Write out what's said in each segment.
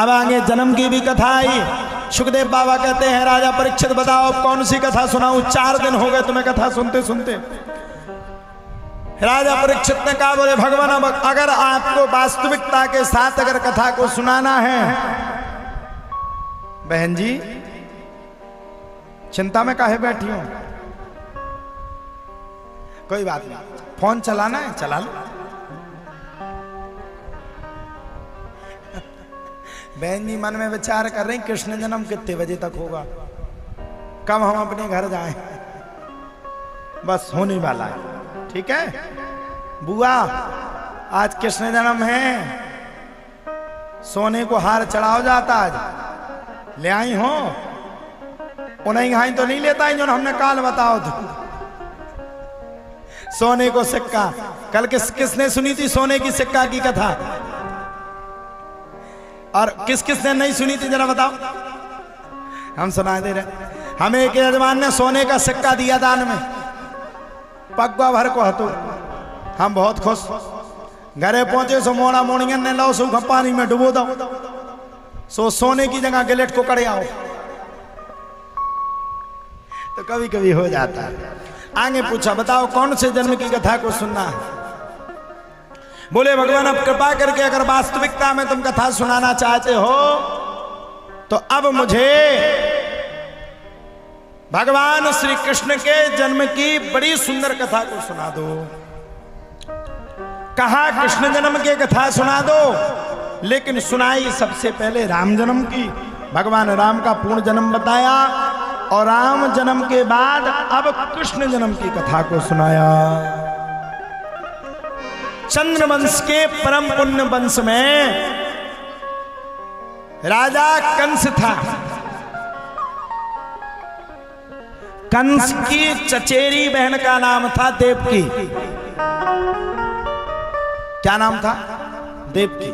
अब आगे जन्म की भी कथा आई। सुखदेव बाबा कहते हैं राजा परीक्षित बताओ कौन सी कथा सुनाऊं, 4 दिन हो गए तुम्हें कथा सुनते सुनते। राजा परीक्षित ने कहा बोले भगवान अब अगर आपको वास्तविकता के साथ अगर कथा को सुनाना है, बहन जी चिंता में काहे बैठी हो, कोई बात नहीं, फोन चलाना है चला लो। बहन जी मन में विचार कर रही कृष्ण जन्म कितने बजे तक होगा, कब हम अपने घर जाएं, बस होने वाला है। ठीक है बुआ आज कृष्ण जन्म है, सोने को हार चढ़ाओ जाता आज ले आई हो, उन्हें हाई तो नहीं लेता है जो हमने काल बताओ तो सोने को सिक्का। कल किसने सुनी थी सोने की सिक्का की कथा, और किसने नहीं सुनी थी जरा बताओ, हम सुना दे रहे। हमें एक यजमान ने सोने का सिक्का दिया दान में, पगवा भर को हतो, हम बहुत खुश। घरे पहुंचे सो मोड़ा मोड़ियन ने लो सो पानी में डुबो दो, सो सोने की जगह गिलेट को कड़े आओ, तो कभी कभी हो जाता है। आगे पूछा बताओ कौन से जन्म की कथा को सुनना है। बोले भगवान अब कृपा करके अगर वास्तविकता में तुम कथा सुनाना चाहते हो तो अब मुझे भगवान श्री कृष्ण के जन्म की बड़ी सुंदर कथा को सुना दो। कहा कृष्ण जन्म की कथा सुना दो, लेकिन सुनाई सबसे पहले राम जन्म की। भगवान राम का पूर्ण जन्म बताया और राम जन्म के बाद अब कृष्ण जन्म की कथा को सुनाया। चंद्रवंश के परम पुण्य वंश में राजा कंस था। कंस की चचेरी बहन का नाम था देवकी। क्या नाम था? देवकी।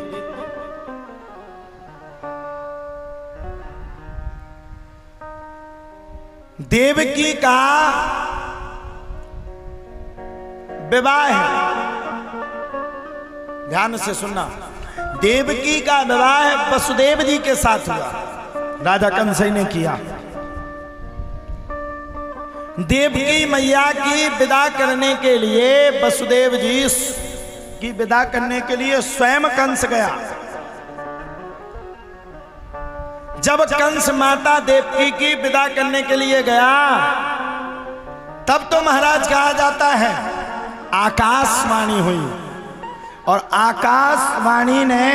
देवकी का विवाह है, ध्यान से सुनना, देवकी का विवाह वसुदेव जी के साथ हुआ, राजा कंस ने किया। देवकी मैया की विदा करने के लिए, वसुदेव जी की विदा करने के लिए स्वयं कंस गया। जब कंस माता देवकी की विदा करने के लिए गया तब तो महाराज कहा जाता है आकाशवाणी हुई, और आकाशवाणी ने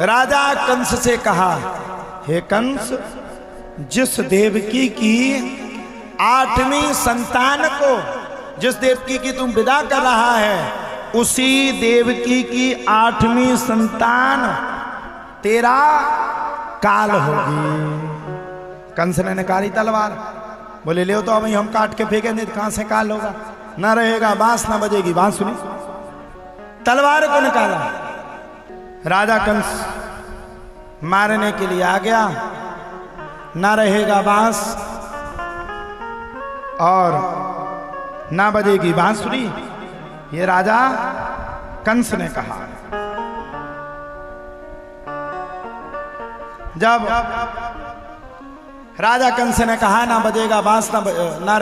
राजा कंस से कहा, हे कंस, जिस देवकी की 8वीं संतान को, जिस देवकी की तुम विदा कर रहा है, उसी देवकी की 8वीं संतान तेरा काल होगी। कंस ने निकाली तलवार, बोले ले तो अभी हम काट के फेंकेंगे, कहां से काल होगा, ना रहेगा बांस ना बजेगी बांसुरी। तलवार को निकाला, राजा कंस मारने के लिए आ गया, ना रहेगा बांस और ना बजेगी बांसुरी, ये राजा कंस ने कहा। जब राजा कंस ने कहा ना बजेगा बांस ना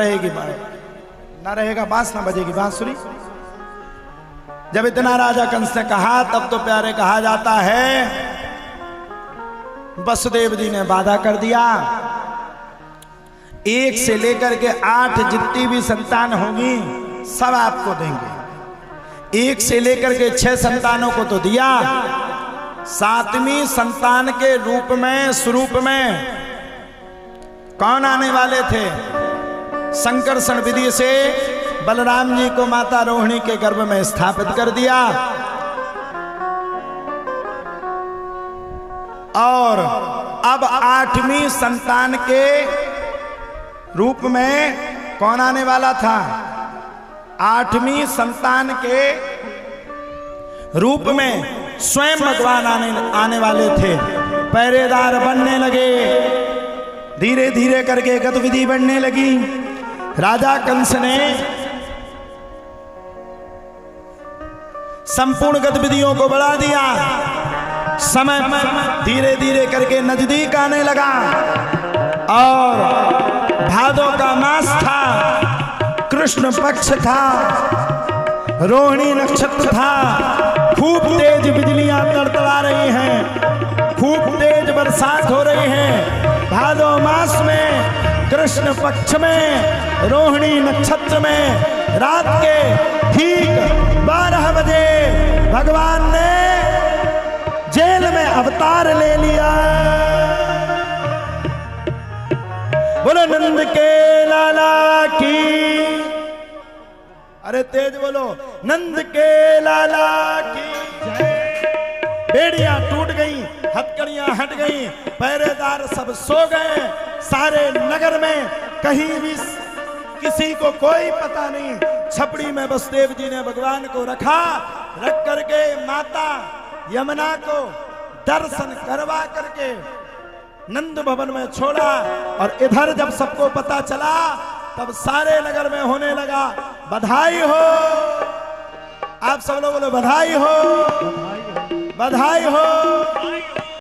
रहेगा बांस ना बजेगी बांसुरी, जब इतना राजा कंस ने कहा तब तो प्यारे कहा जाता है वसुदेव जी ने वादा कर दिया, 1 से लेकर के 8 जितनी भी संतान होगी सब आपको देंगे। 1 से लेकर के 6 संतानों को तो दिया, 7वीं संतान के रूप में, स्वरूप में कौन आने वाले थे? संकर्षण विधि से बलराम जी को माता रोहिणी के गर्भ में स्थापित कर दिया, और अब 8वीं संतान के रूप में कौन आने वाला था? 8वीं संतान के रूप में स्वयं भगवान आने वाले थे। पहरेदार बनने लगे, धीरे धीरे करके गतिविधि बढ़ने लगी। राजा कंस ने संपूर्ण गतिविधियों को बढ़ा दिया। समय धीरे धीरे करके नजदीक आने लगा और भादों का मास था, कृष्ण पक्ष था, रोहिणी नक्षत्र था। खूब तेज बिजलियां तड़तड़ा रही हैं, खूब तेज बरसात हो रही है। भादो मास में कृष्ण पक्ष में रोहिणी नक्षत्र में रात के ठीक 12 बजे भगवान ने जेल में अवतार ले लिया। बोलो नंद के लाला की, अरे तेज बोलो, नंद के लाला की जय। बेड़ियां टूट गई, हथकड़ियां हट गई, पहरेदार सब सो गए। सारे नगर में कहीं भी किसी को कोई पता नहीं। छपड़ी में बसदेव जी ने भगवान को रखा, रख करके माता यमुना को दर्शन करवा करके नंद भवन में छोड़ा। और इधर जब सबको पता चला तब सारे नगर में होने लगा बधाई हो। आप सब लोग बोलो बधाई हो, बधाई हो।